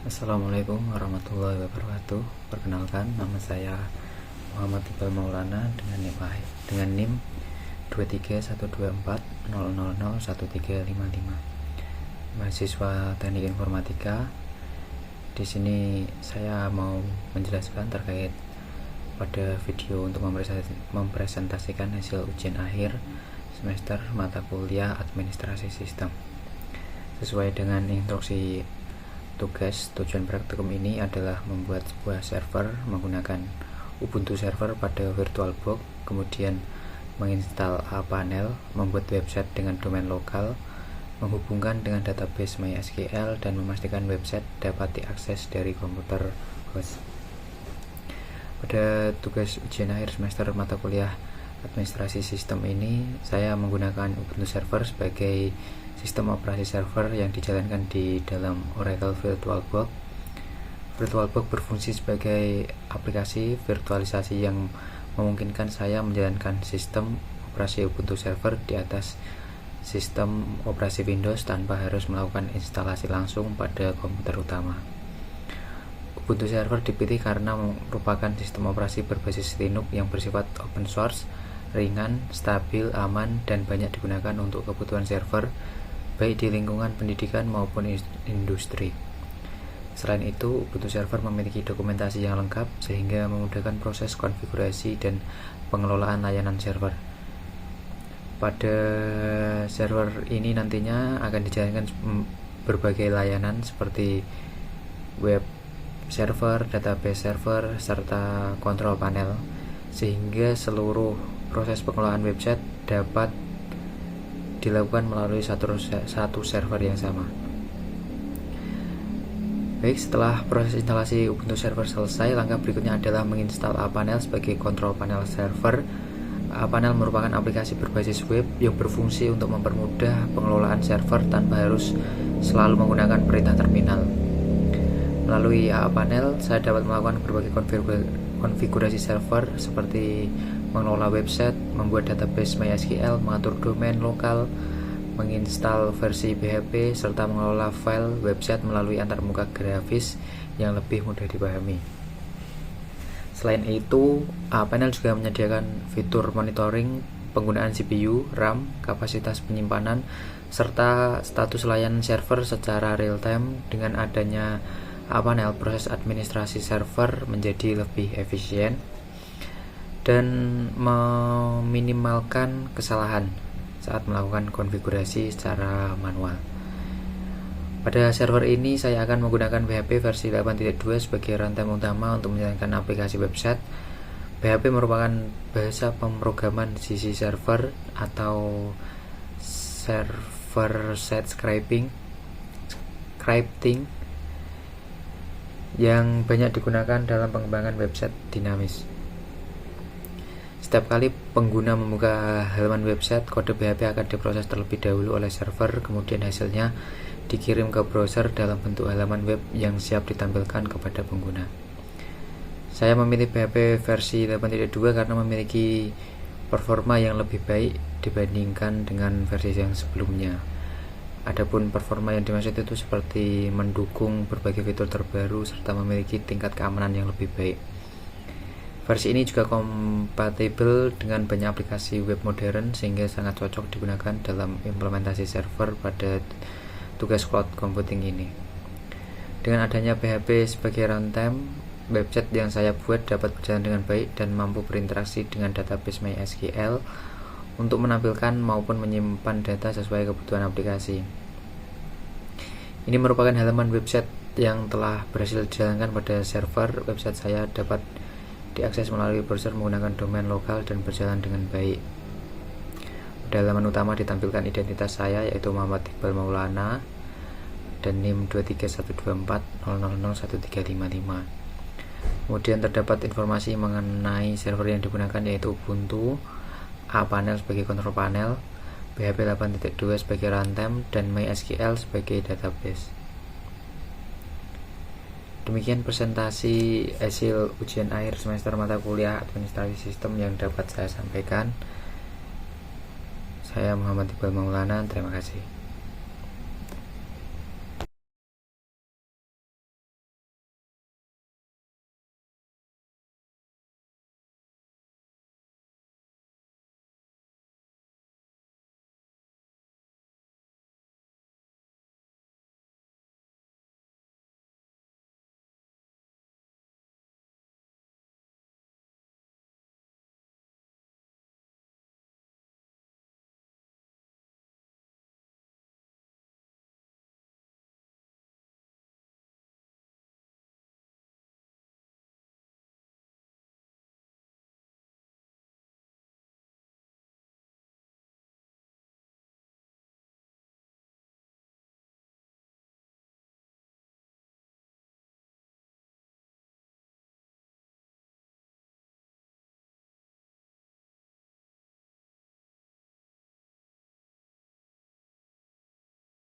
Assalamualaikum warahmatullahi wabarakatuh. Perkenalkan, nama saya Muhammad Iqbal Maulana dengan NIM 2312400011355. Mahasiswa Teknik Informatika. Di sini saya mau menjelaskan terkait pada video untuk mempresentasikan hasil ujian akhir semester mata kuliah Administrasi Sistem. Sesuai dengan instruksi tugas, tujuan praktikum ini adalah membuat sebuah server menggunakan Ubuntu server pada VirtualBox, kemudian menginstal A-Panel, membuat website dengan domain lokal, menghubungkan dengan database MySQL, dan memastikan website dapat diakses dari komputer host. Pada tugas ujian akhir semester mata kuliah Administrasi Sistem ini, saya menggunakan Ubuntu server sebagai sistem operasi server yang dijalankan di dalam Oracle VirtualBox. VirtualBox berfungsi sebagai aplikasi virtualisasi yang memungkinkan saya menjalankan sistem operasi Ubuntu server di atas sistem operasi Windows tanpa harus melakukan instalasi langsung pada komputer utama. Ubuntu server dipilih karena merupakan sistem operasi berbasis Linux yang bersifat open source, ringan, stabil, aman, dan banyak digunakan untuk kebutuhan server baik di lingkungan pendidikan maupun industri. Selain itu, Ubuntu server memiliki dokumentasi yang lengkap sehingga memudahkan proses konfigurasi dan pengelolaan layanan server. Pada server ini nantinya akan dijalankan berbagai layanan seperti web server, database server, serta kontrol panel, sehingga seluruh proses pengelolaan website dapat dilakukan melalui satu server yang sama. Baik, setelah proses instalasi Ubuntu server selesai, langkah berikutnya adalah menginstal A-Panel sebagai kontrol panel server. A-Panel merupakan aplikasi berbasis web yang berfungsi untuk mempermudah pengelolaan server tanpa harus selalu menggunakan perintah terminal. Melalui A-Panel, saya dapat melakukan berbagai konfigurasi server seperti mengelola website, membuat database MySQL, mengatur domain lokal, menginstal versi PHP, serta mengelola file website melalui antarmuka grafis yang lebih mudah dipahami. Selain itu, A-Panel juga menyediakan fitur monitoring penggunaan CPU, RAM, kapasitas penyimpanan, serta status layanan server secara real-time. Dengan adanya A-Panel, proses administrasi server menjadi lebih efisien dan meminimalkan kesalahan saat melakukan konfigurasi secara manual. Pada server ini saya akan menggunakan PHP versi 8.2 sebagai runtime utama untuk menjalankan aplikasi website. PHP merupakan bahasa pemrograman di sisi server atau server-side scripting yang banyak digunakan dalam pengembangan website dinamis. Setiap kali pengguna membuka halaman website, kode PHP akan diproses terlebih dahulu oleh server, kemudian hasilnya dikirim ke browser dalam bentuk halaman web yang siap ditampilkan kepada pengguna. Saya memilih PHP versi 8.2 karena memiliki performa yang lebih baik dibandingkan dengan versi yang sebelumnya. Adapun performa yang dimaksud itu seperti mendukung berbagai fitur terbaru serta memiliki tingkat keamanan yang lebih baik. Versi ini juga kompatibel dengan banyak aplikasi web modern sehingga sangat cocok digunakan dalam implementasi server pada tugas cloud computing ini. Dengan adanya PHP sebagai runtime, website yang saya buat dapat berjalan dengan baik dan mampu berinteraksi dengan database MySQL untuk menampilkan maupun menyimpan data sesuai kebutuhan aplikasi. Ini merupakan halaman website yang telah berhasil dijalankan pada server. Website saya dapat diakses melalui browser menggunakan domain lokal dan berjalan dengan baik. Pada halaman utama ditampilkan identitas saya, yaitu Muhammad Iqbal Maulana dan NIM 2312400011355. Kemudian terdapat informasi mengenai server yang digunakan, yaitu Ubuntu, A-Panel sebagai kontrol panel, PHP 8.2 sebagai runtime, dan MySQL sebagai database. Demikian presentasi hasil ujian akhir semester mata kuliah Administrasi Sistem yang dapat saya sampaikan. Saya Muhammad Iqbal Maulana, terima kasih.